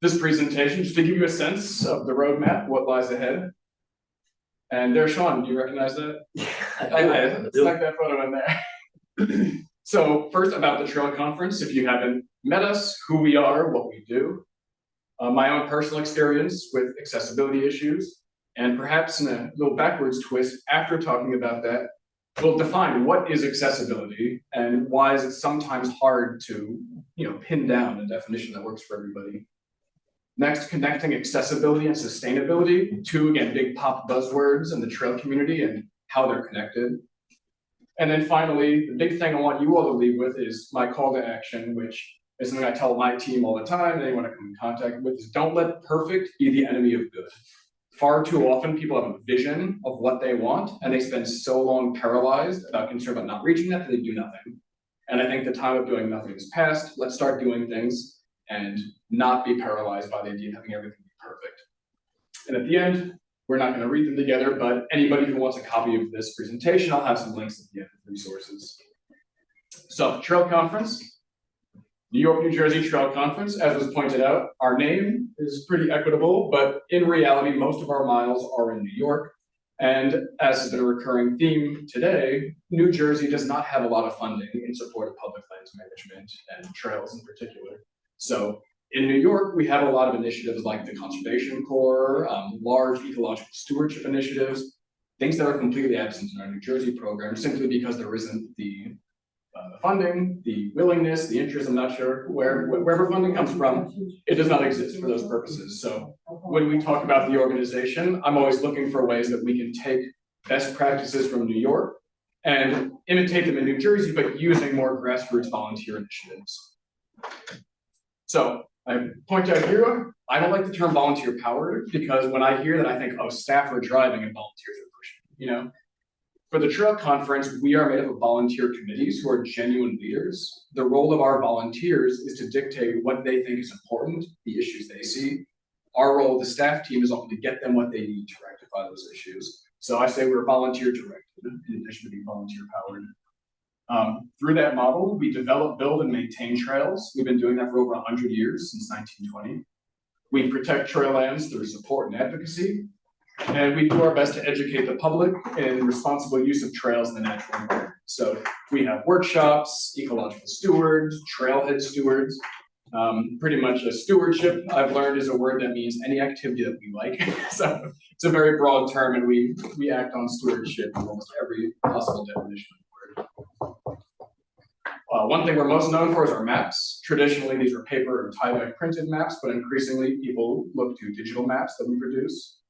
this presentation, just to give you a sense of the roadmap, what lies ahead. And there's Sean, do you recognize that? Yeah, I stuck that photo in there. So first about the Trail Conference, if you haven't met us, who we are, what we do, my own personal experience with accessibility issues, and perhaps in a little backwards twist, after talking about that, we'll define what is accessibility and why is it sometimes hard to pin down a definition that works for everybody. Next, connecting accessibility and sustainability, two, again, big pop buzzwords in the trail community and how they're connected. And then finally, the big thing I want you all to leave with is my call to action, which is something I tell my team all the time, and anyone I come in contact with, is don't let perfect be the enemy of good. Far too often, people have a vision of what they want, and they spend so long paralyzed about concern about not reaching that they do nothing. And I think the time of doing nothing is past. Let's start doing things and not be paralyzed by the idea of having everything be perfect. And at the end, we're not going to read them together, but anybody who wants a copy of this presentation, I'll have some links at the end of resources. So, Trail Conference, New York, New Jersey Trail Conference. As was pointed out, our name is pretty equitable, but in reality, most of our miles are in New York. And as has been a recurring theme today, New Jersey does not have a lot of funding in support of public lands management and trails in particular. So in New York, we have a lot of initiatives like the Conservation Corps, large ecological stewardship initiatives, things that are completely absent in our New Jersey program simply because there isn't the funding, the willingness, the interest. I'm not sure wherever funding comes from, it does not exist for those purposes. So when we talk about the organization, I'm always looking for ways that we can take best practices from New York and imitate them in New Jersey, but using more grassroots volunteer initiatives. So I point out here, I don't like the term volunteer powered because when I hear that, I think, oh, staff are driving and volunteers are pushing, For the Trail Conference, we are made up of volunteer committees who are genuine leaders. The role of our volunteers is to dictate what they think is important, the issues they see. Our role, the staff team, is often to get them what they need to rectify those issues. So I say we're volunteer directed in addition to being volunteer powered. Through that model, we develop, build, and maintain trails. We've been doing that for over 100 years, since 1920. We protect trail lands through support and advocacy. And we do our best to educate the public in responsible use of trails in the natural environment. So we have workshops, ecological stewards, trailhead stewards. Pretty much a stewardship, I've learned, is a word that means any activity that we like. So it's a very broad term, and we act on stewardship in almost every possible definition of the word. One thing we're most known for is our maps. Traditionally, these were paper or tie-back printed maps, but increasingly people look to digital maps that we produce.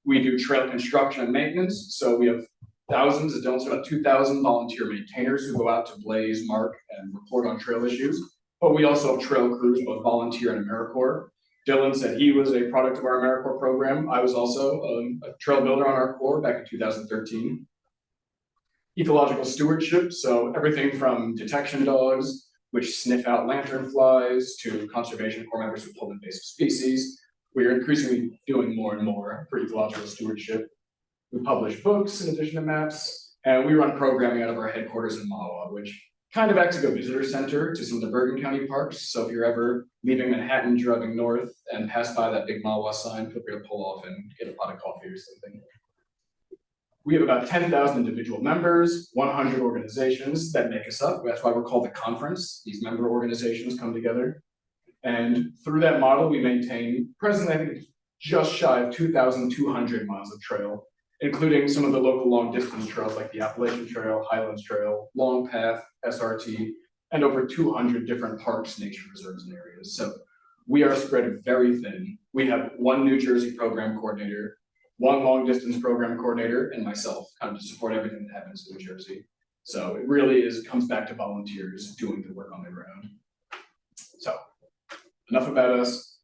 We do trail construction and maintenance, so we have thousands, as Dylan said, about 2,000 volunteer maintainers who go out to blaze, mark, and report on trail issues. But we also have trail crews, both volunteer and AmeriCorps. Dylan said he was a product of our AmeriCorps program. I was also a trail builder on our corps back in 2013. Ecological stewardship, so everything from detection dogs, which sniff out lanternflies, to Conservation Corps members who pull invasive species. We are increasingly doing more and more for ecological stewardship. We publish books in addition to maps, and we run programming out of our headquarters in Mahwah, which kind of acts like a visitor center to some of the Bergen County parks. So if you're ever leaving Manhattan, driving north, and pass by that big Mahwah sign, feel free to pull off and get a pot of coffee or something. We have about 10,000 individual members, 100 organizations that make us up. That's why we're called the conference. These member organizations come together. And through that model, we maintain, presently, I think just shy of 2,200 miles of trail, including some of the local long distance trails like the Appalachian Trail, Highlands Trail, Long Path, SRT, and over 200 different parks, nature reserves, and areas. So we are spread very thin. We have one New Jersey program coordinator, one long distance program coordinator, and myself kind of to support everything that happens in New Jersey. So it really comes back to volunteers doing the work on the ground. So enough about us.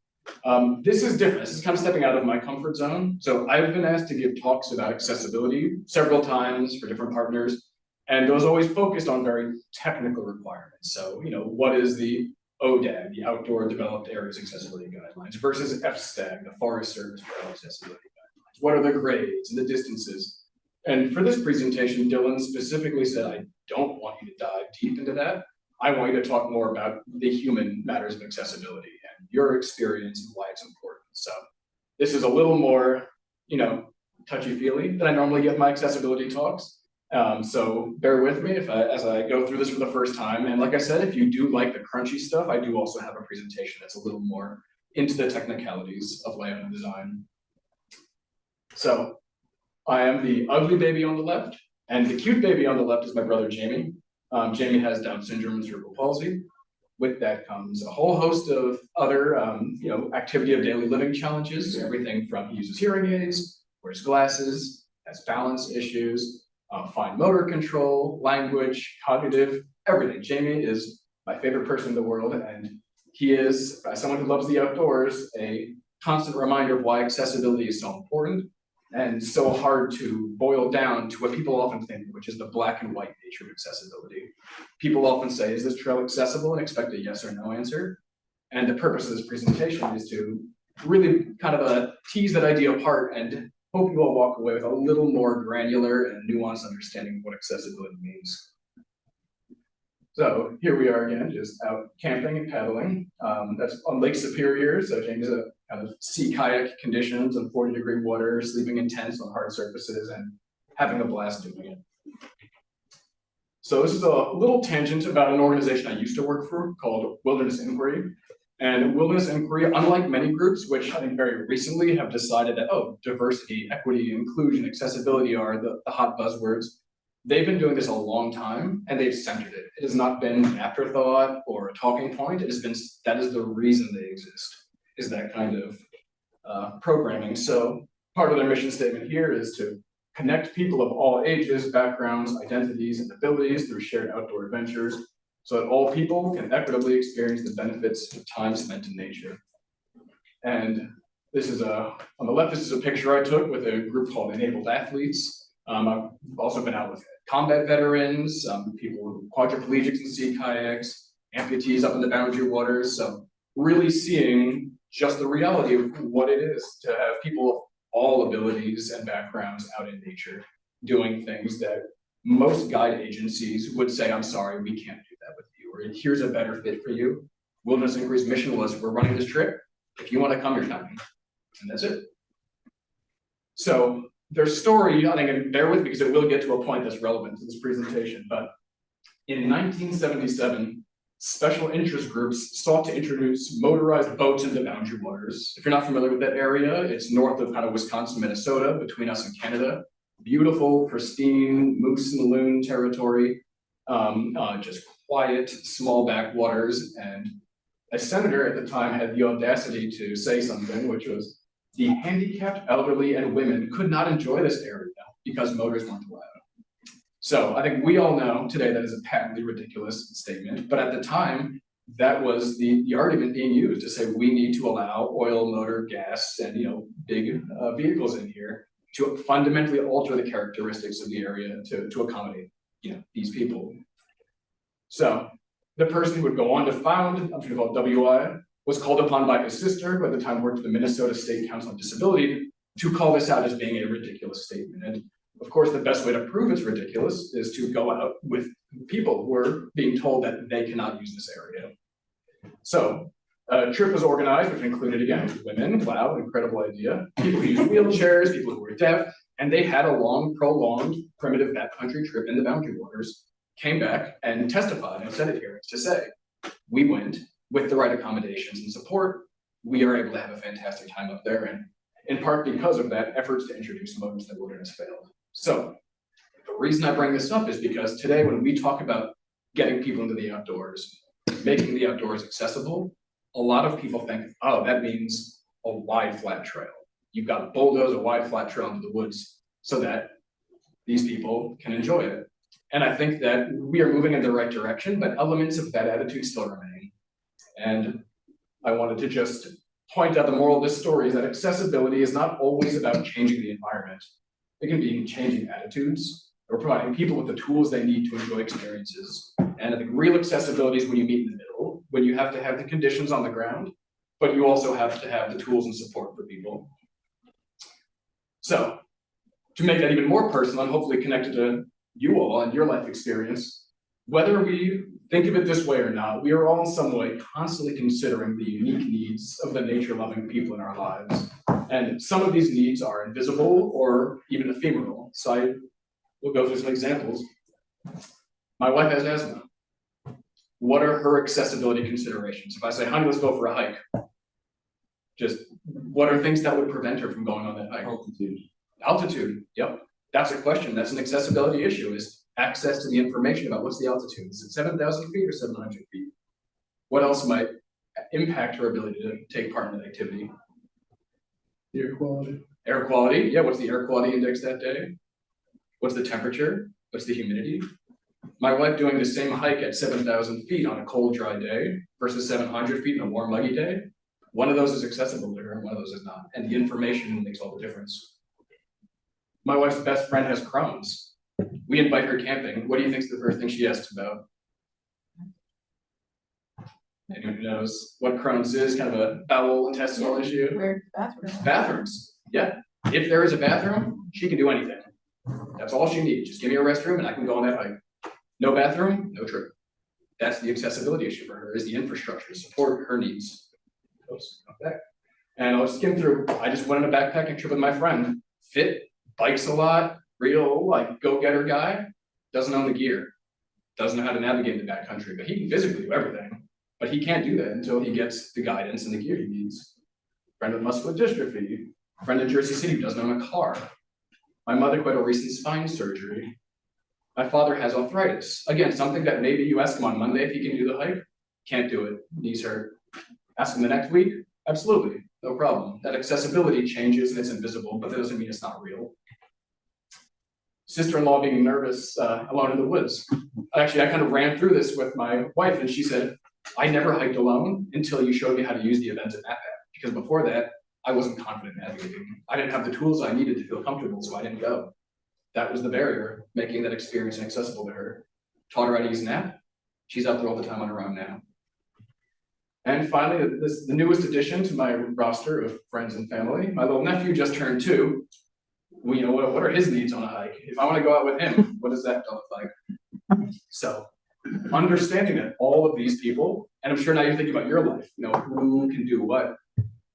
This is different. This is kind of stepping out of my comfort zone. So I've been asked to give talks about accessibility several times for different partners, and those always focused on very technical requirements. So, what is the ODAG, the Outdoor Developed Areas Accessibility Guidelines, versus FSTAG, the Forest Service Trail Accessibility Guidelines? What are the grades and the distances? And for this presentation, Dylan specifically said, I don't want you to dive deep into that. I want you to talk more about the human matters of accessibility your experience and why it's important. So this is a little more, touchy-feely than I normally give my accessibility talks. So bear with me as I go through this for the first time. And like I said, if you do like the crunchy stuff, I do also have a presentation that's a little more into the technicalities of layout and design. So I am the ugly baby on the left, and the cute baby on the left is my brother, Jamie. Jamie has Down syndrome and cerebral palsy. With that comes a whole host of other, activity of daily living challenges, everything from he uses hearing aids, wears glasses, has balance issues, fine motor control, language, cognitive, everything. Jamie is my favorite person in the world, and he is, as someone who loves the outdoors, a constant reminder of why accessibility is so important and so hard to boil down to what people often think, which is the black and white nature of accessibility. People often say, is this trail accessible, and expect a yes or no answer. And the purpose of this presentation is to really kind of tease that idea apart and hope you all walk away with a little more granular and nuanced understanding of what accessibility means. So here we are again, just out camping and paddling. That's on Lake Superior. So James is a kind of sea kayak conditions and 40-degree water, sleeping in tents on hard surfaces and having a blast doing it. So this is a little tangent about an organization I used to work for called Wilderness Inquiry. And Wilderness Inquiry, unlike many groups, which I think very recently have decided that, diversity, equity, inclusion, accessibility are the hot buzzwords, they've been doing this a long time, and they've centered it. It has not been an afterthought or a talking point. It has been, that is the reason they exist, is that kind of programming. So part of their mission statement here is to connect people of all ages, backgrounds, identities, and abilities through shared outdoor adventures, so that all people can equitably experience the benefits of time spent in nature. And this is on the left, this is a picture I took with a group called Enabled Athletes. I've also been out with combat veterans, people, quadriplegics in sea kayaks, amputees up in the boundary waters. So really seeing just the reality of what it is to have people of all abilities and backgrounds out in nature, doing things that most guide agencies would say, I'm sorry, we can't do that with you, or here's a better fit for you. Wilderness Inquiry's mission was, we're running this trip. If you want to come, you're coming. And that's it. So their story, I think, and bear with me because it will get to a point that's relevant to this presentation, but in 1977, special interest groups sought to introduce motorized boats into boundary waters. If you're not familiar with that area, it's north of kind of Wisconsin, Minnesota, between us and Canada. Beautiful, pristine, moose and loon territory, just quiet, small backwaters. And a senator at the time had the audacity to say something, which was, the handicapped, elderly, and women could not enjoy this area because motors weren't allowed. So I think we all know today that is a patently ridiculous statement, but at the time, that was the argument being used to say we need to allow oil, motor, gas, and big vehicles in here to fundamentally alter the characteristics of the area to accommodate these people. So the person who would go on to found, I'm sure called WI, was called upon by his sister, who at the time worked at the Minnesota State Council on Disability, to call this out as being a ridiculous statement. And of course, the best way to prove it's ridiculous is to go out with people who are being told that they cannot use this area. So a trip was organized, which included, again, women, wow, incredible idea, people who use wheelchairs, people who were deaf, and they had a long, prolonged, primitive backcountry trip in the boundary waters, came back and testified in Senate hearings to say, we went with the right accommodations and support, we are able to have a fantastic time up there, and in part because of that, efforts to introduce modes that wilderness failed. So the reason I bring this up is because today when we talk about getting people into the outdoors, making the outdoors accessible, a lot of people think, oh, that means a wide flat trail. You've got to bulldoze a wide flat trail into the woods so that these people can enjoy it. And I think that we are moving in the right direction, but elements of that attitude still remain. And I wanted to just point out the moral of this story is that accessibility is not always about changing the environment. It can be changing attitudes or providing people with the tools they need to enjoy experiences. And I think real accessibility is when you meet in the middle, when you have to have the conditions on the ground, but you also have to have the tools and support for people. So to make that even more personal and hopefully connected to you all and your life experience, whether we Think of it this way or not, we are all in some way constantly considering the unique needs of the nature-loving people in our lives. And some of these needs are invisible or even ephemeral. So I will go through some examples. My wife has asthma. What are her accessibility considerations? If I say, honey, let's go for a hike, just what are things that would prevent her from going on that hike? Altitude, yep. That's a question. That's an accessibility issue, is access to the information about what's the altitude. Is it 7,000 feet or 700 feet? What else might impact her ability to take part in an activity? Air quality. Air quality, yeah, what's the air quality index that day? What's the temperature? What's the humidity? My wife doing the same hike at 7,000 feet on a cold, dry day versus 700 feet in a warm, muggy day. One of those is accessible to her and one of those is not. And the information makes all the difference. My wife's best friend has Crohn's. We invite her camping. What do you think is the first thing she asks about? Anyone who knows what Crohn's is, kind of a bowel intestinal issue? Where's the bathroom? Bathrooms, yeah. If there is a bathroom, she can do anything. That's all she needs. Just give me a restroom and I can go on that hike. No bathroom, no trip. That's the accessibility issue for her, is the infrastructure to support her needs. Oops, back. And I'll skim through. I just went on a backpacking trip with my friend. Fit, bikes a lot, real like go-getter guy, doesn't own the gear, doesn't know how to navigate the backcountry, but he can physically do everything. But he can't do that until he gets the guidance and the gear he needs. Friend with muscular dystrophy, friend in Jersey City who doesn't own a car. My mother quit a recent spine surgery. My father has arthritis. Again, something that maybe you ask him on Monday if he can do the hike, can't do it, knees hurt. Ask him the next week, absolutely, no problem. That accessibility changes and it's invisible, but that doesn't mean it's not real. Sister-in-law being nervous alone in the woods. Actually, I kind of ran through this with my wife and she said, I never hiked alone until you showed me how to use the events at that because before that, I wasn't confident in navigating. I didn't have the tools I needed to feel comfortable, so I didn't go. That was the barrier, making that experience inaccessible to her. Taught her how to use an app. She's out there all the time on her own now. And finally, the newest addition to my roster of friends and family, my little nephew just turned 2. Well, you know, what are his needs on a hike? If I want to go out with him, what does that look like? So, understanding that all of these people, and I'm sure now you're thinking about your life, you know, who can do what?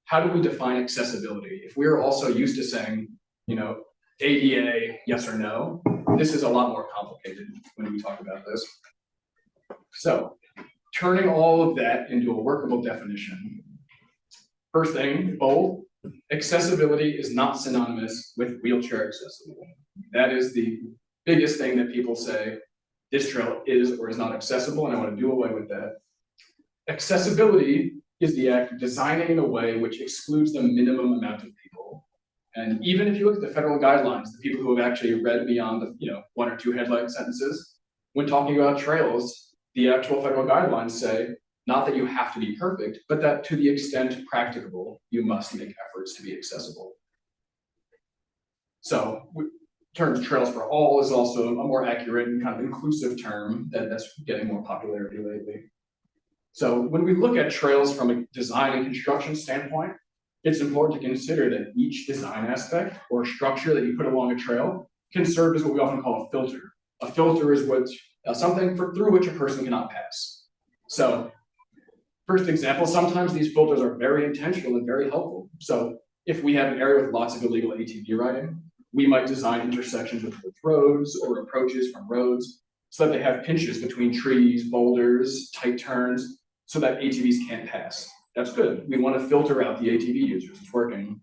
How do we define accessibility? If we're also used to saying, you know, ADA, yes or no, this is a lot more complicated when we talk about this. So, turning all of that into a workable definition. First thing, bold, accessibility is not synonymous with wheelchair accessible. That is the biggest thing that people say, this trail is or is not accessible, and I want to do away with that. Accessibility is the act of designing in a way which excludes the minimum amount of people. And even if you look at the federal guidelines, the people who have actually read beyond the 1 or 2 headline sentences, when talking about trails, the actual federal guidelines say, not that you have to be perfect, but that to the extent practicable, you must make efforts to be accessible. So, term Trails for All is also a more accurate and kind of inclusive term that's getting more popularity lately. So when we look at trails from a design and construction standpoint, it's important to consider that each design aspect or structure that you put along a trail can serve as what we often call a filter. A filter is something through which a person cannot pass. So, first example, sometimes these filters are very intentional and very helpful. So if we have an area with lots of illegal ATV riding, we might design intersections with roads or approaches from roads so that they have pinches between trees, boulders, tight turns, so that ATVs can't pass. That's good. We want to filter out the ATV users. It's working.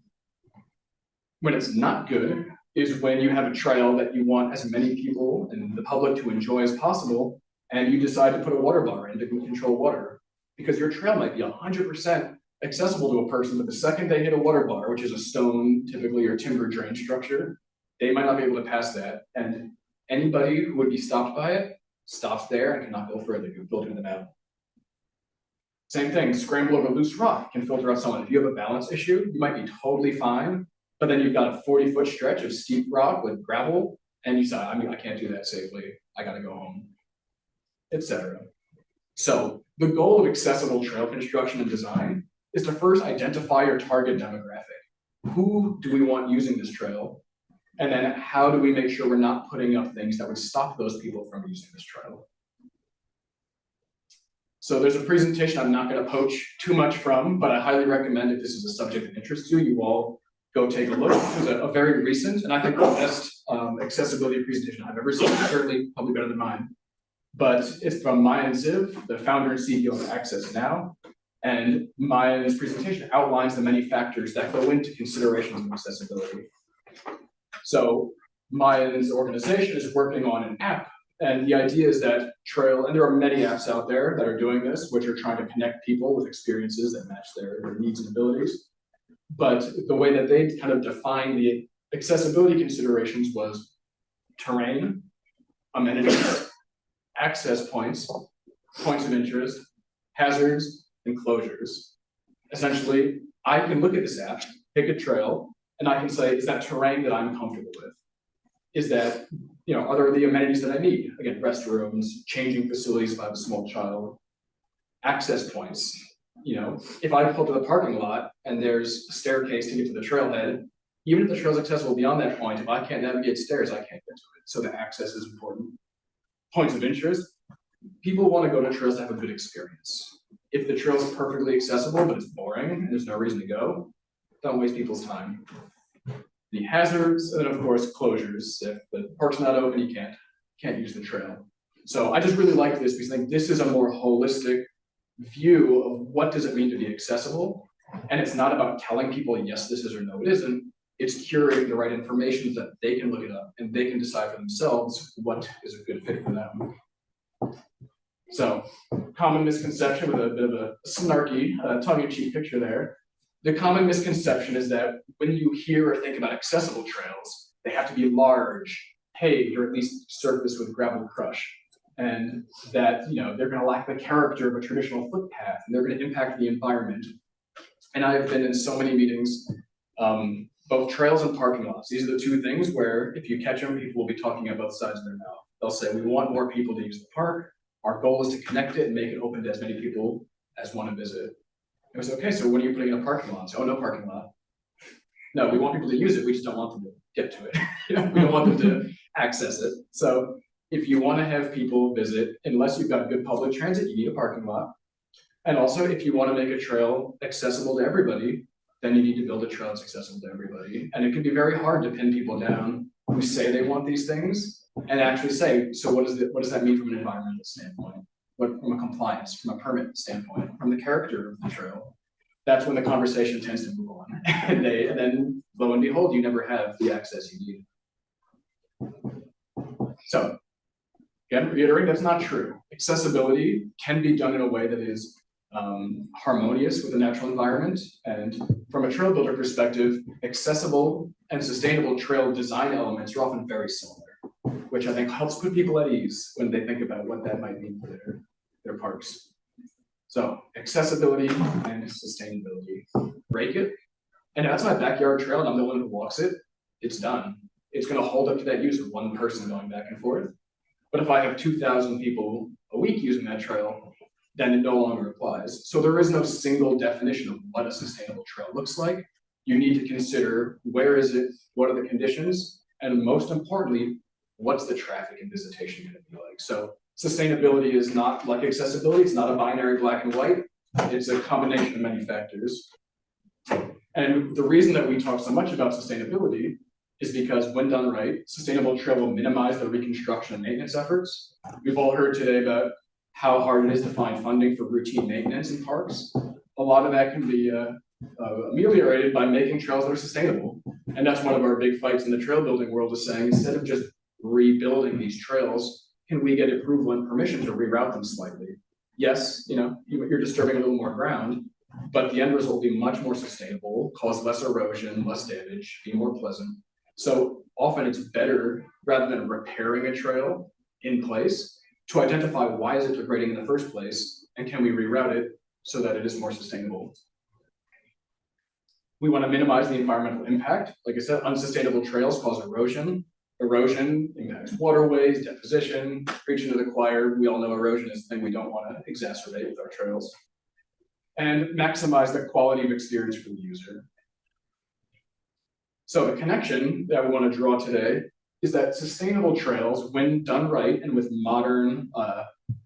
When it's not good is when you have a trail that you want as many people and the public to enjoy as possible, and you decide to put a water bar in to control water. Because your trail might be 100% accessible to a person, but the second they hit a water bar, which is a stone, typically, or timber drain structure, they might not be able to pass that. And anybody who would be stopped by it stops there and cannot go further. You filter them out. Same thing, scramble over loose rock can filter out someone. If you have a balance issue, you might be totally fine, but then you've got a 40-foot stretch of steep rock with gravel, and you say, I can't do that safely. I gotta go home, etc. So the goal of accessible trail construction and design is to first identify your target demographic. Who do we want using this trail? And then how do we make sure we're not putting up things that would stop those people from using this trail? So there's a presentation I'm not going to poach too much from, but I highly recommend if this is a subject that interests you, you all go take a look. It was a very recent, and I think the best accessibility presentation I've ever seen, certainly probably better than mine. But it's from Maya and Ziv, the founder and CEO of Access Now. And Maya's presentation outlines the many factors that go into considerations of accessibility. So Maya's organization is working on an app, and the idea is that Trail, and there are many apps out there that are doing this, which are trying to connect people with experiences that match their needs and abilities. But the way that they kind of define the accessibility considerations was terrain, amenities, access points, points of interest, hazards, and closures. Essentially, I can look at this app, pick a trail, and I can say, is that terrain that I'm comfortable with? Is that, are there the amenities that I need? Again, restrooms, changing facilities if I have a small child, access points. If I pull to the parking lot and there's a staircase to get to the trailhead, even if the trail is accessible beyond that point, if I can't navigate stairs, I can't get to it. So the access is important. Points of interest. People want to go to trails to have a good experience. If the trail is perfectly accessible, but it's boring and there's no reason to go, don't waste people's time. The hazards, and then of course closures. If the park's not open, you can't use the trail. So I just really like this because I think this is a more holistic view of what does it mean to be accessible. And it's not about telling people, yes, this is or no, it isn't. It's curating the right information so that they can look it up and they can decide for themselves what is a good fit for them. So, common misconception with a bit of a snarky, tongue-in-cheek picture there. The common misconception is that when you hear or think about accessible trails, they have to be large, paved, or at least surfaced with gravel crush. And that they're going to lack the character of a traditional footpath, and they're going to impact the environment. And I have been in so many meetings, both trails and parking lots. These are the two things where if you catch them, people will be talking on both sides of their mouth. They'll say, we want more people to use the park. Our goal is to connect it and make it open to as many people as want to visit. It was okay, so what are you putting in a parking lot? So, oh, no parking lot. No, we want people to use it, we just don't want them to get to it. We don't want them to access it. So if you want to have people visit, unless you've got good public transit, you need a parking lot. And also, if you want to make a trail accessible to everybody, then you need to build a trail that's accessible to everybody. And it can be very hard to pin people down who say they want these things and actually say, so what does that mean from an environmental standpoint? What from a compliance, from a permit standpoint, from the character of the trail? That's when the conversation tends to move on. And then lo and behold, you never have the access you need. So again, reiterating, that's not true. Accessibility can be done in a way that is harmonious with the natural environment. And from a trail builder perspective, accessible and sustainable trail design elements are often very similar, which I think helps put people at ease when they think about what that might mean for their parks. So accessibility and sustainability, break it. And if that's my backyard trail and I'm the one who walks it, it's done. It's going to hold up to that use of one person going back and forth. But if I have 2,000 people a week using that trail, then it no longer applies. So there is no single definition of what a sustainable trail looks like. You need to consider where is it, what are the conditions, and most importantly, what's the traffic and visitation going to be like? So sustainability is not like accessibility. It's not a binary black and white. It's a combination of many factors. And the reason that we talk so much about sustainability is because when done right, sustainable trail will minimize the reconstruction and maintenance efforts. We've all heard today about how hard it is to find funding for routine maintenance in parks. A lot of that can be ameliorated by making trails that are sustainable. And that's one of our big fights in the trail building world, is saying, instead of just rebuilding these trails, can we get approval and permission to reroute them slightly? Yes, you're disturbing a little more ground, but the end result will be much more sustainable, cause less erosion, less damage, be more pleasant. So often it's better, rather than repairing a trail in place, to identify why is it degrading in the first place, and can we reroute it so that it is more sustainable. We want to minimize the environmental impact. Like I said, unsustainable trails cause erosion. Erosion impacts waterways, deposition, preaching to the choir. We all know erosion is the thing we don't want to exacerbate with our trails. And maximize the quality of experience for the user. So the connection that we want to draw today is that sustainable trails, when done right and with modern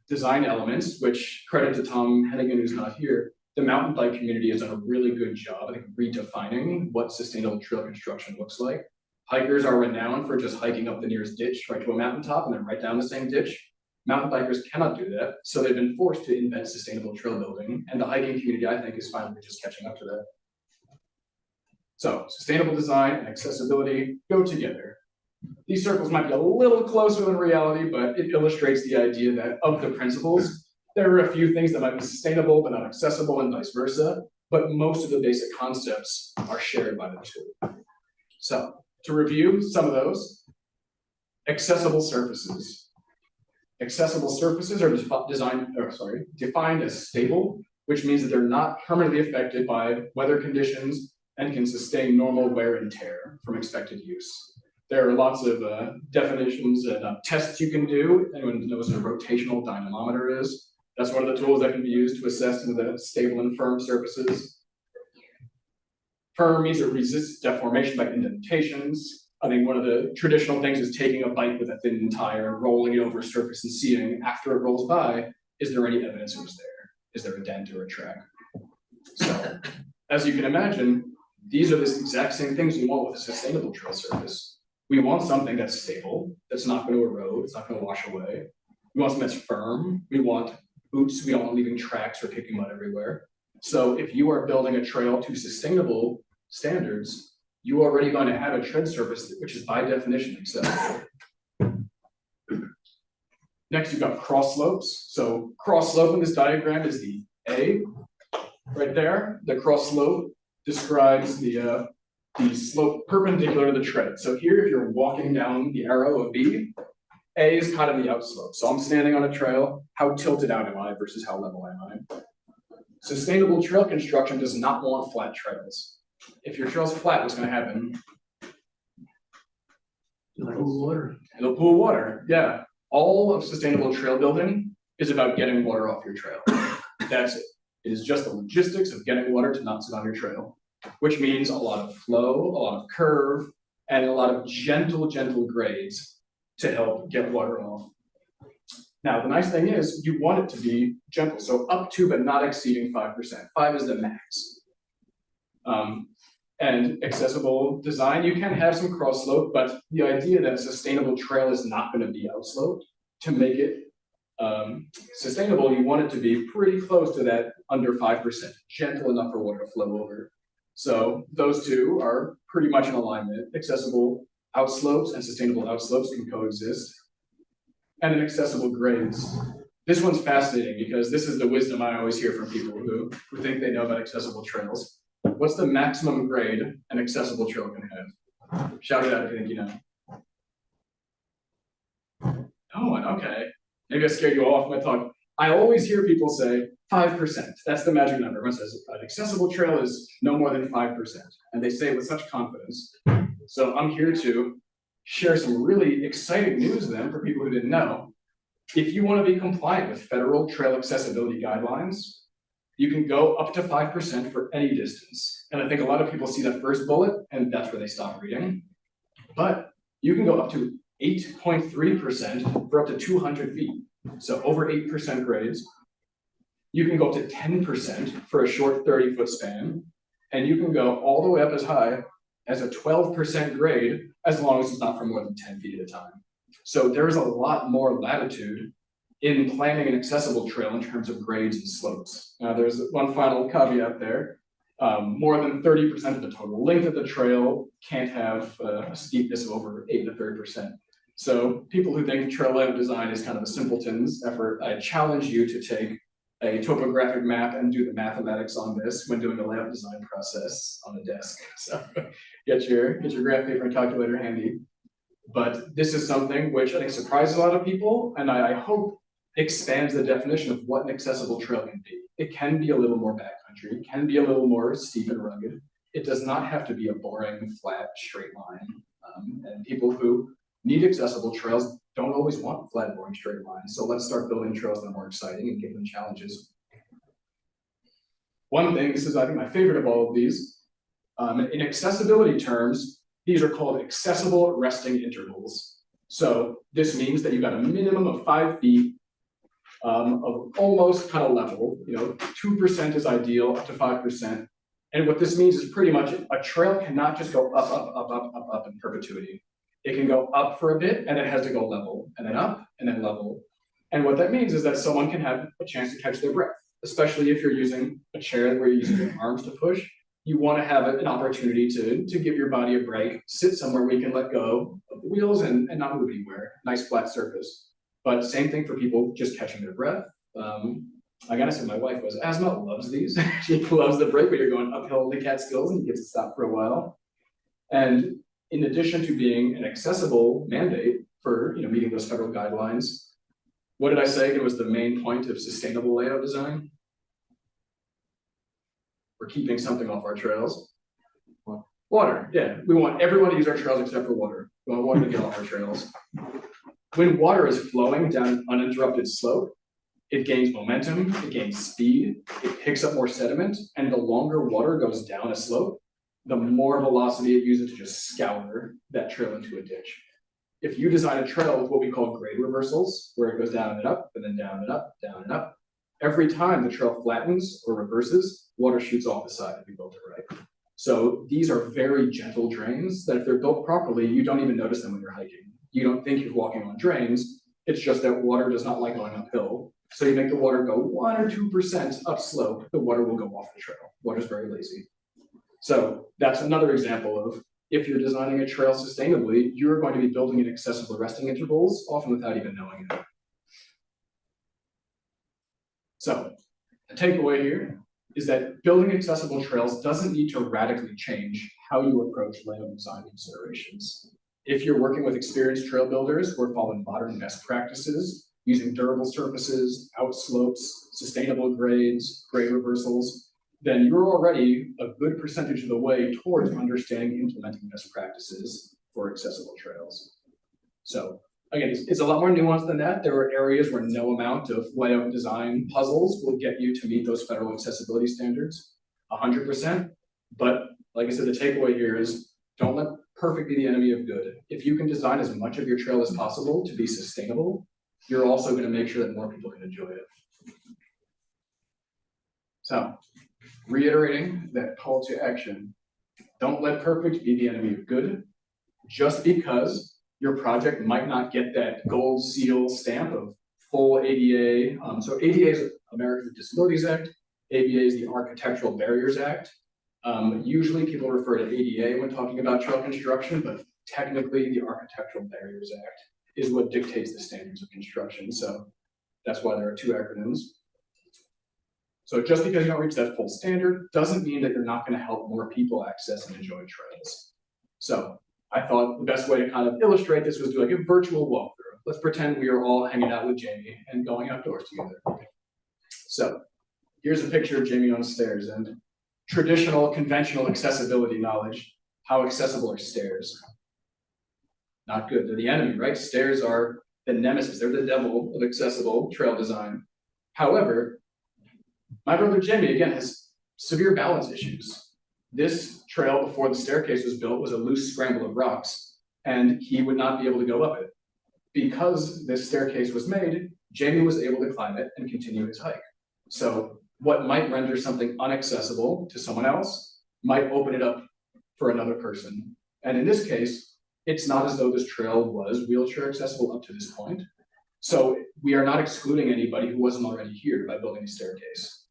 design elements, which credit to Tom Hennigan, who's not here, the mountain bike community has done a really good job, I think, redefining what sustainable trail construction looks like. Hikers are renowned for just hiking up the nearest ditch right to a mountaintop and then right down the same ditch. Mountain bikers cannot do that, so they've been forced to invent sustainable trail building, and the hiking community, I think, is finally just catching up to that. So, sustainable design and accessibility go together. These circles might be a little closer than reality, but it illustrates the idea that of the principles, there are a few things that might be sustainable but not accessible and vice versa, but most of the basic concepts are shared by the two. So, to review some of those, accessible surfaces. Accessible surfaces are defined as stable, which means that they're not permanently affected by weather conditions and can sustain normal wear and tear from expected use. There are lots of definitions and tests you can do. Anyone knows what a rotational dynamometer is? That's one of the tools that can be used to assess the stable and firm surfaces. Firm means it resists deformation by indentations. I think one of the traditional things is taking a bike with a thin tire, rolling it over a surface and seeing after it rolls by, is there any evidence it was there? Is there a dent or a track? So, as you can imagine, these are the exact same things we want with a sustainable trail surface. We want something that's stable, that's not going to erode, it's not going to wash away. We want something that's firm. We want boots. We don't want leaving tracks or kicking mud everywhere. So if you are building a trail to sustainable standards, you are already going to have a tread surface, which is by definition accessible. Next, you've got cross slopes. So cross slope in this diagram is the A right there. The cross slope describes the slope perpendicular to the tread. So here, if you're walking down the arrow of B, A is kind of the outslope. So I'm standing on a trail. How tilted out am I versus how level am I? Sustainable trail construction does not want flat trails. If your trail's flat, what's going to happen? It'll pool water. It'll pool water. Yeah. All of sustainable trail building is about getting water off your trail. That's it. It is just the logistics of getting water to not sit on your trail, which means a lot of flow, a lot of curve, and a lot of gentle grades to help get water off. Now, the nice thing is you want it to be gentle, so up to but not exceeding 5%. 5 is the max. And accessible design, you can have some cross slope, but the idea that a sustainable trail is not going to be outsloped, to make it sustainable, you want it to be pretty close to that under 5%, gentle enough for water to flow over. So those two are pretty much in alignment. Accessible outslopes and sustainable outslopes can coexist. And in accessible grades. This one's fascinating because this is the wisdom I always hear from people who think they know about accessible trails. What's the maximum grade an accessible trail can have? Shout it out if you think you know. No one, okay. Maybe I scared you off my talk. I always hear people say 5%. That's the magic number. Everyone says an accessible trail is no more than 5%. And they say it with such confidence. So I'm here to share some really exciting news then for people who didn't know. If you want to be compliant with federal trail accessibility guidelines, you can go up to 5% for any distance. And I think a lot of people see that first bullet and that's where they stop reading. But you can go up to 8.3% for up to 200 feet. So over 8% grades. You can go up to 10% for a short 30-foot span. And you can go all the way up as high as a 12% grade, as long as it's not for more than 10 feet at a time. So there's a lot more latitude in planning an accessible trail in terms of grades and slopes. Now there's one final caveat there. More than 30% of the total length of the trail can't have a steepness of over 8 to 30%. So people who think trail layout design is kind of a simpleton's effort, I challenge you to take a topographic map and do the mathematics on this when doing the layout design process on the desk. So get your graph paper and calculator handy. But this is something which I think surprises a lot of people, and I hope expands the definition of what an accessible trail can be. It can be a little more backcountry, it can be a little more steep and rugged. It does not have to be a boring, flat, straight line. And people who need accessible trails don't always want flat, boring, straight lines. So let's start building trails that are more exciting and give them challenges. One thing, this is I think my favorite of all of these, in accessibility terms, these are called accessible resting intervals. So this means that you've got a minimum of 5 feet of almost kind of level. 2% is ideal, up to 5%. And what this means is pretty much a trail cannot just go up in perpetuity. It can go up for a bit and then it has to go level, and then up, and then level. And what that means is that someone can have a chance to catch their breath, especially if you're using a chair where you're using your arms to push. You want to have an opportunity to give your body a break, sit somewhere where you can let go of the wheels and not move anywhere, nice flat surface. But same thing for people just catching their breath. I gotta say, my wife was asthma, loves these. She loves the break where you're going uphill in the Catskills and you get to stop for a while. And in addition to being an accessible mandate for meeting those federal guidelines, what did I say it was the main point of sustainable layout design? We're keeping something off our trails. Water, yeah. We want everyone to use our trails except for water. We want water to get off our trails. When water is flowing down an uninterrupted slope, it gains momentum, it gains speed, it picks up more sediment, and the longer water goes down a slope, the more velocity it uses to just scour that trail into a ditch. If you design a trail with what we call grade reversals, where it goes down and up, and then down and up, down and up, every time the trail flattens or reverses, water shoots off the side if you built it right. So these are very gentle drains that if they're built properly, you don't even notice them when you're hiking. You don't think you're walking on drains. It's just that water does not like going uphill. So you make the water go 1 or 2% upslope, the water will go off the trail. Water's very lazy. So that's another example of if you're designing a trail sustainably, you're going to be building in accessible resting intervals, often without even knowing it. So the takeaway here is that building accessible trails doesn't need to radically change how you approach layout design considerations. If you're working with experienced trail builders who are following modern best practices, using durable surfaces, outslopes, sustainable grades, grade reversals, then you're already a good percentage of the way towards understanding and implementing best practices for accessible trails. So again, it's a lot more nuanced than that. There are areas where no amount of layout design puzzles will get you to meet those federal accessibility standards 100%. But like I said, the takeaway here is don't let perfect be the enemy of good. If you can design as much of your trail as possible to be sustainable, you're also going to make sure that more people can enjoy it. So, reiterating that call to action, don't let perfect be the enemy of good. Just because your project might not get that gold seal stamp of full ADA. So ADA is Americans with Disabilities Act. ABA is the Architectural Barriers Act. Usually people refer to ADA when talking about trail construction, but technically the Architectural Barriers Act is what dictates the standards of construction. So that's why there are 2 acronyms. So just because you don't reach that full standard doesn't mean that you're not going to help more people access and enjoy trails. So I thought the best way to kind of illustrate this was do like a virtual walkthrough. Let's pretend we are all hanging out with Jamie and going outdoors together. So here's a picture of Jamie on the stairs and traditional, conventional accessibility knowledge. How accessible are stairs? Not good. They're the enemy, right? Stairs are the nemesis. They're the devil of accessible trail design. However, my brother Jamie, again, has severe balance issues. This trail before the staircase was built was a loose scramble of rocks, and he would not be able to go up it. Because this staircase was made, Jamie was able to climb it and continue his hike. So what might render something inaccessible to someone else might open it up for another person. And in this case, it's not as though this trail was wheelchair accessible up to this point. So we are not excluding anybody who wasn't already here by building a staircase.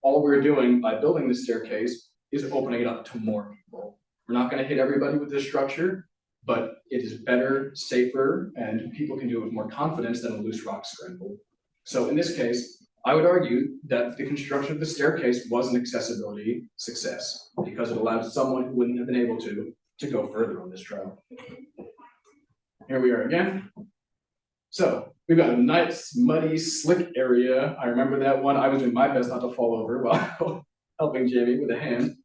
All we're doing by building the staircase is opening it up to more people. We're not going to hit everybody with this structure, but it is better, safer, and people can do it with more confidence than a loose rock scramble. So in this case, I would argue that the construction of the staircase was an accessibility success because it allowed someone who wouldn't have been able to go further on this trail. Here we are again. So we've got a nice, muddy, slick area. I remember that one. I was doing my best not to fall over while helping Jamie with a hand.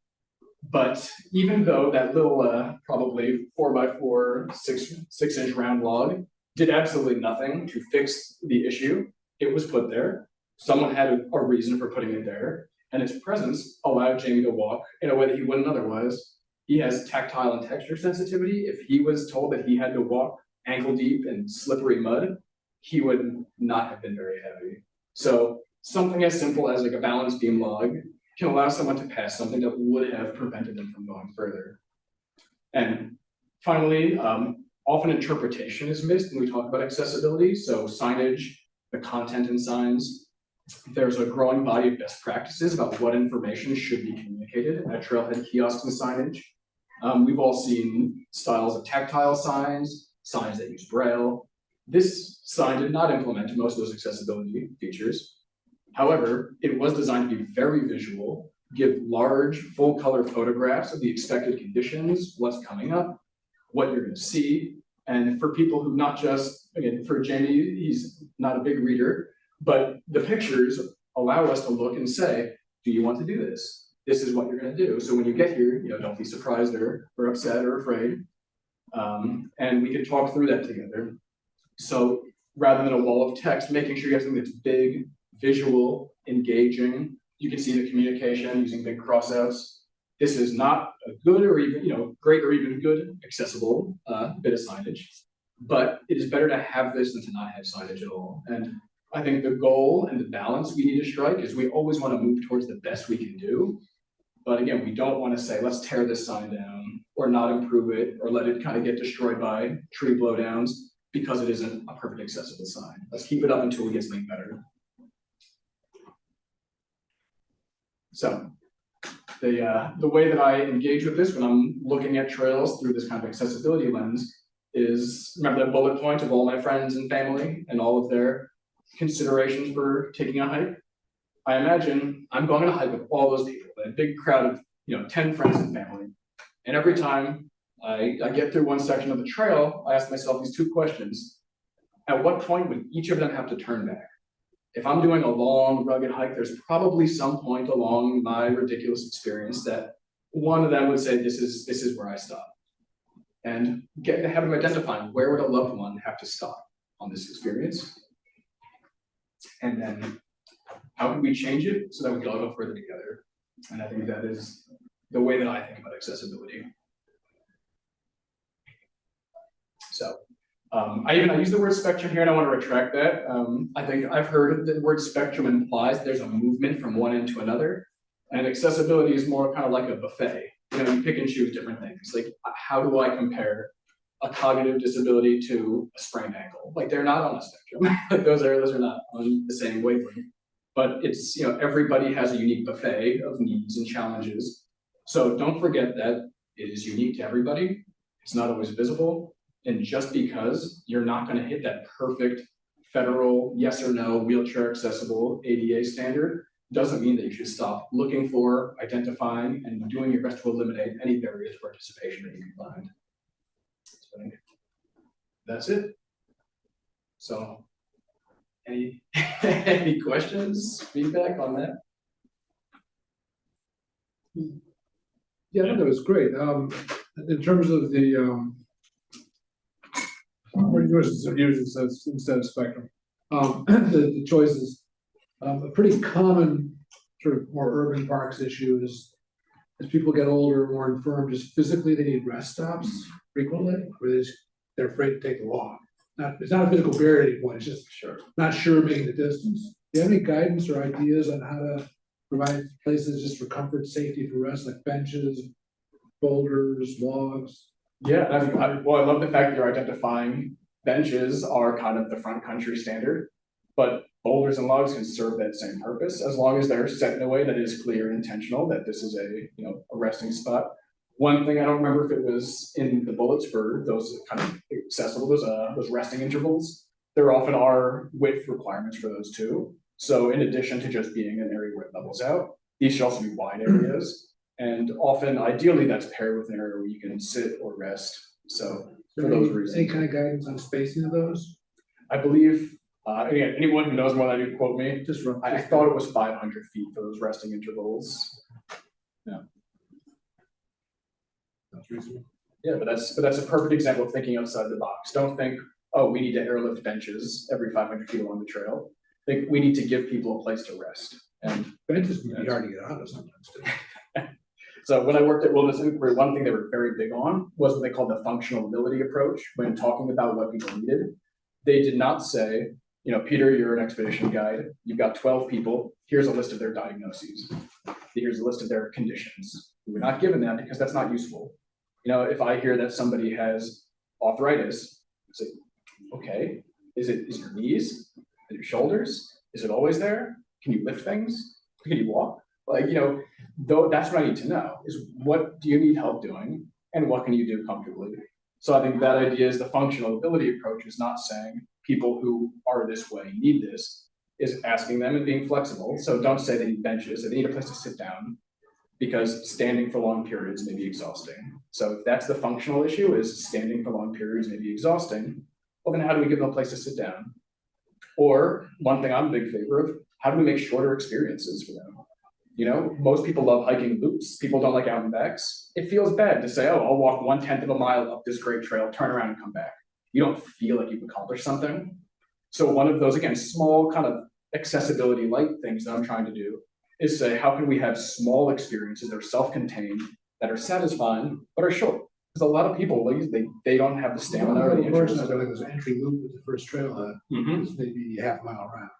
But even though that little, probably 4x4, 6-inch round log did absolutely nothing to fix the issue, it was put there. Someone had a reason for putting it there, and its presence allowed Jamie to walk in a way that he wouldn't otherwise. He has tactile and texture sensitivity. If he was told that he had to walk ankle deep in slippery mud, he would not have been very happy. So something as simple as like a balance beam log can allow someone to pass something that would have prevented them from going further. And finally, often interpretation is missed when we talk about accessibility. So signage, the content in signs, there's a growing body of best practices about what information should be communicated at trailhead kiosks and signage. We've all seen styles of tactile signs, signs that use Braille. This sign did not implement most of those accessibility features. However, it was designed to be very visual, give large, full color photographs of the expected conditions, what's coming up, what you're going to see. And for people who not just, again, for Jamie, he's not a big reader, but the pictures allow us to look and say, do you want to do this? This is what you're going to do. So when you get here, don't be surprised or upset or afraid. And we can talk through that together. So rather than a wall of text, making sure you have something that's big, visual, engaging. You can see the communication using big crossouts. This is not a good or even, great or even good accessible bit of signage, but it is better to have this than to not have signage at all. And I think the goal and the balance we need to strike is we always want to move towards the best we can do. But again, we don't want to say, let's tear this sign down or not improve it or let it kind of get destroyed by tree blowdowns because it isn't a perfect accessible sign. Let's keep it up until we get something better. So the way that I engage with this when I'm looking at trails through this kind of accessibility lens is, remember that bullet point of all my friends and family and all of their considerations for taking a hike? I imagine I'm going on a hike with all those people, a big crowd of 10 friends and family. And every time I get through one section of the trail, I ask myself these two questions. At what point would each of them have to turn back? If I'm doing a long, rugged hike, there's probably some point along my ridiculous experience that one of them would say, this is where I stop. And have them identifying where would a loved one have to stop on this experience? And then how can we change it so that we can all go further together? And I think that is the way that I think about accessibility. So I use the word spectrum here and I want to retract that. I think I've heard the word spectrum implies there's a movement from one end to another. And accessibility is more kind of like a buffet. You pick and choose different things. Like, how do I compare a cognitive disability to a sprained ankle? Like, they're not on a spectrum. Like those are not on the same wavelength. But it's, everybody has a unique buffet of needs and challenges. So don't forget that it is unique to everybody. It's not always visible. And just because you're not going to hit that perfect federal yes or no wheelchair accessible ADA standard doesn't mean that you should stop looking for, identifying, and doing your best to eliminate any barriers to participation that you can find. So that's it. So any questions, feedback on that? Yeah, I think that was great. In terms of the instead of spectrum, the choices, a pretty common sort of more urban parks issue is as people get older, more infirm, just physically they need rest stops frequently, where they're afraid to take the walk. It's not a physical barrier at any point, it's just not sure making the distance. Do you have any guidance or ideas on how to provide places just for comfort, safety, for rest, like benches, boulders, logs? Yeah, I love the fact that you're identifying benches are kind of the front country standard, but boulders and logs can serve that same purpose as long as they're set in a way that is clear and intentional, that this is a resting spot. One thing I don't remember if it was in the bullets for those kind of accessible, those resting intervals, there often are width requirements for those too. So in addition to just being an area where it levels out, these should also be wide areas. And often, ideally, that's paired with an area where you can sit or rest. So for those reasons. Any kind of guidance on spacing of those? I believe, again, anyone who knows more than I do, quote me. Just roughly. I thought it was 500 feet for those resting intervals. Yeah. That's reasonable. Yeah, but that's a perfect example of thinking outside the box. Don't think, oh, we need to airlift benches every 500 feet along the trail. Think we need to give people a place to rest. And benches can be hard to get out of sometimes too. So when I worked at Wilderness Inquiry, one thing they were very big on was what they called the functional ability approach when talking about what people needed. They did not say, Peter, you're an expedition guide. You've got 12 people. Here's a list of their diagnoses. Here's a list of their conditions. We're not given that because that's not useful. If I hear that somebody has arthritis, it's like, okay, is your knees? Is your shoulders? Is it always there? Can you lift things? Can you walk? Though that's what I need to know is what do you need help doing and what can you do comfortably? So I think that idea is the functional ability approach is not saying people who are this way need this, is asking them and being flexible. So don't say they need benches, they need a place to sit down because standing for long periods may be exhausting. So if that's the functional issue is standing for long periods may be exhausting, well then how do we give them a place to sit down? Or one thing I'm a big favor of, how do we make shorter experiences for them? Most people love hiking loops. People don't like out and backs. It feels bad to say, oh, I'll walk 1/10 of a mile up this great trail, turn around and come back. You don't feel like you've accomplished something. So one of those, again, small kind of accessibility light things that I'm trying to do is say, how can we have small experiences that are self-contained, that are satisfying, but are short? Because a lot of people, they don't have the stamina or the interest. Like there's an entry loop with the first trailhead, it's maybe a half-mile round.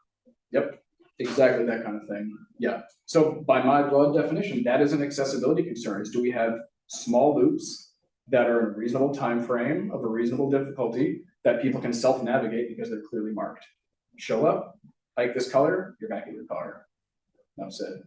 Yep. Exactly that kind of thing. Yeah. So by my broad definition, that is an accessibility concern. Is do we have small loops that are in a reasonable time frame of a reasonable difficulty that people can self-navigate because they're clearly marked? Show up, hike this color, you're back in your car. Enough said.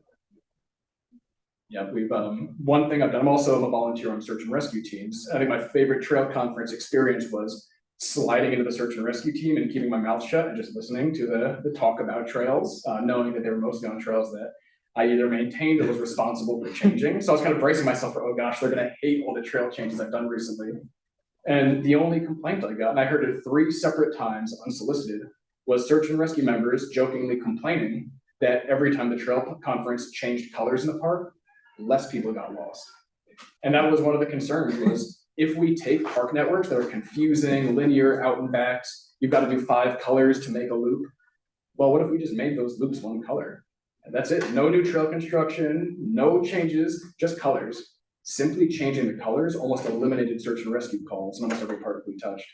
Yeah, we've one thing I've done. I'm also a volunteer on search and rescue teams. I think my favorite trail conference experience was sliding into the search and rescue team and keeping my mouth shut and just listening to the talk about trails, knowing that they were mostly on trails that I either maintained or was responsible for changing. So I was kind of bracing myself for, oh gosh, they're gonna hate all the trail changes I've done recently. And the only complaint I got, and I heard it 3 separate times unsolicited, was search and rescue members jokingly complaining that every time the trail conference changed colors in the park, less people got lost. And that was one of the concerns was, if we take park networks that are confusing, linear, out and backs, you've got to do 5 colors to make a loop. Well, what if we just made those loops one color? And that's it. No new trail construction, no changes, just colors. Simply changing the colors almost eliminated search and rescue calls in almost every park we touched.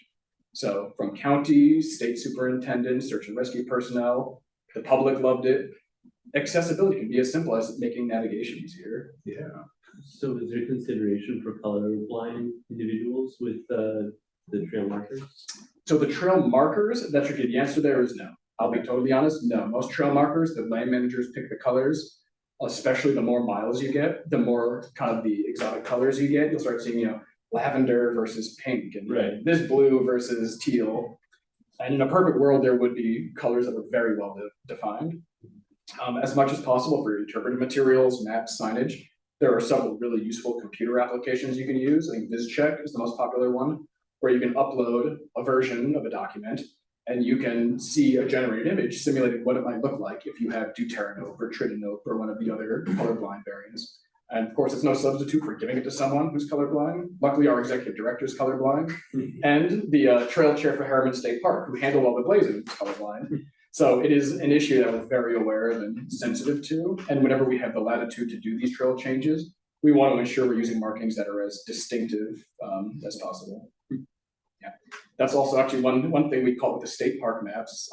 So from county, state superintendent, search and rescue personnel, the public loved it. Accessibility can be as simple as making navigation easier. Yeah. So is there consideration for colorblind individuals with the trail markers? So the trail markers, that's tricky. The answer there is no. I'll be totally honest, no. Most trail markers, the land managers pick the colors, especially the more miles you get, the more kind of the exotic colors you get. You'll start seeing, lavender versus pink and this blue versus teal. And in a perfect world, there would be colors that were very well defined. As much as possible for interpretive materials, maps, signage. There are several really useful computer applications you can use. I think VizCheck is the most popular one, where you can upload a version of a document and you can see a generated image simulating what it might look like if you have deuteranope or tritanope or one of the other colorblind variants. And of course, it's no substitute for giving it to someone who's colorblind. Luckily, our executive director is colorblind, and the trail chair for Harriman State Park, who handled all the glazing, is colorblind. So it is an issue that we're very aware of and sensitive to. And whenever we have the latitude to do these trail changes, we want to ensure we're using markings that are as distinctive as possible. Yeah, that's also actually one thing we call it the state park maps.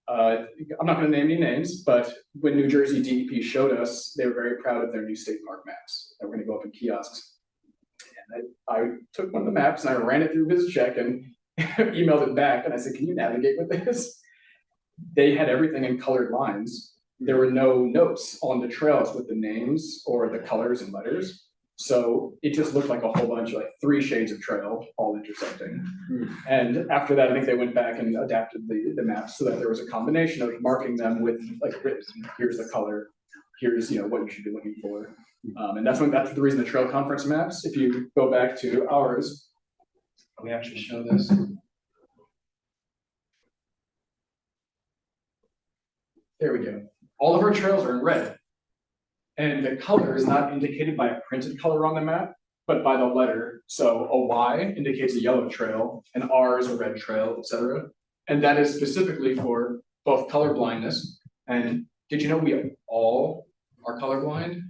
I'm not going to name any names, but when New Jersey DEP showed us, they were very proud of their new state park maps that were going to go up in kiosks. And I took one of the maps and I ran it through VizCheck and emailed it back. And I said, can you navigate with this? They had everything in colored lines. There were no notes on the trails with the names or the colors and letters. So it just looked like a whole bunch of 3 shades of trail all intersecting. And after that, I think they went back and adapted the maps so that there was a combination of marking them with written, here's the color, here's what you should be looking for. And that's the reason the trail conference maps, if you go back to ours, we actually show this. There we go. All of our trails are in red. And the color is not indicated by a printed color on the map, but by the letter. So a Y indicates a yellow trail, an R is a red trail, etc. And that is specifically for both color blindness. And did you know we all are colorblind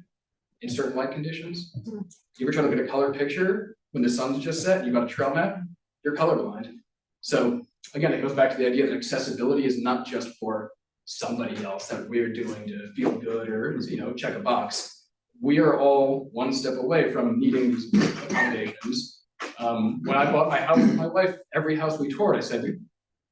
in certain light conditions? You ever try to look at a color picture when the sun's just set and you've got a trail map? You're colorblind. So again, it goes back to the idea that accessibility is not just for somebody else that we're doing to feel good or, check a box. We are all one step away from needing these accommodations. When I bought my house with my wife, every house we toured, I said,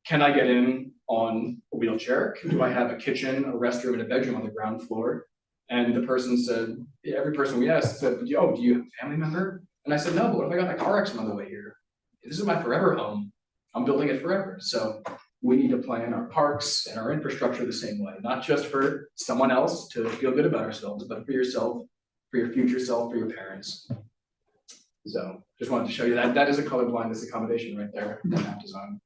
can I get in on a wheelchair? Do I have a kitchen, a restroom, and a bedroom on the ground floor? And the person said, every person we asked said, do you have a family member? And I said, no, but what if I got in a car accident on the way here? This is my forever home. I'm building it forever. So we need to plan our parks and our infrastructure the same way, not just for someone else to feel good about ourselves, but for yourself, for your future self, for your parents. So just wanted to show you that. That is a colorblindness accommodation right there, that map design.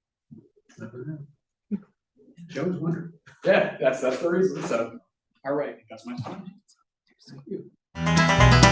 Joe's wondering. Yeah, that's the reason. So, all right, that's my time. Thank you.